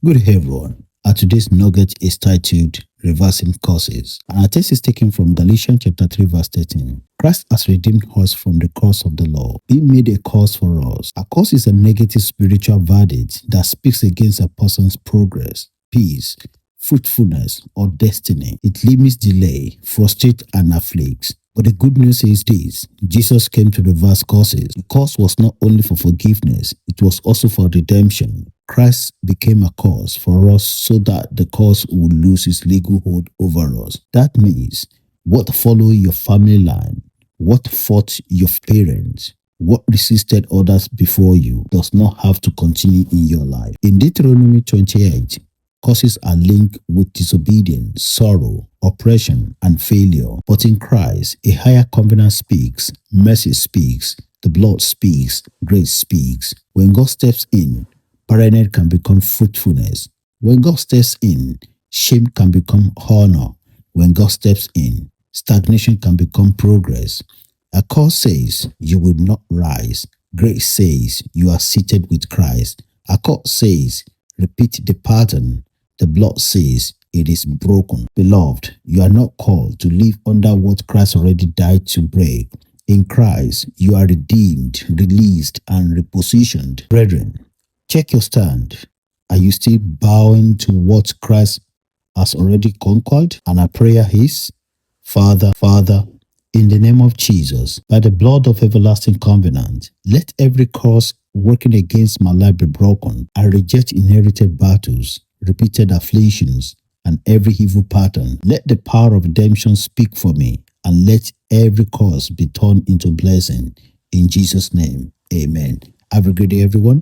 Good day, everyone. Today's nugget is titled Reversing Curses. And our text is taken from Galatians chapter 3, verse 13. Christ has redeemed us from the curse of the law. He made a curse for us. A curse is a negative spiritual verdict that speaks against a person's progress, peace, fruitfulness, or destiny. It limits delay, frustrates, and afflicts. But the good news is this: Jesus came to reverse curses. The curse was not only for forgiveness, it was also for redemption. Christ became a curse for us so that the curse would lose its legal hold over us. That means what followed your family line, what fought your parents, what resisted others before you does not have to continue in your life. In Deuteronomy 28, curses are linked with disobedience, sorrow, oppression, and failure. But in Christ, a higher covenant speaks, mercy speaks, the blood speaks, grace speaks. When God steps in, barrenness can become fruitfulness. When God steps in, shame can become honor. When God steps in, stagnation can become progress. A curse says you will not rise. Grace says you are seated with Christ. A curse says repeat the pattern. The blood says it is broken. Beloved, you are not called to live under what Christ already died to break. In Christ, you are redeemed, released, and repositioned. Brethren, check your stand. Are you still bowing to what Christ has already conquered? And our prayer is, Father, in the name of Jesus, by the blood of everlasting covenant, let every curse working against my life be broken. I reject inherited battles, repeated afflictions, and every evil pattern. Let the power of redemption speak for me, and let every curse be turned into blessing. In Jesus' name, amen. Have a good day, everyone.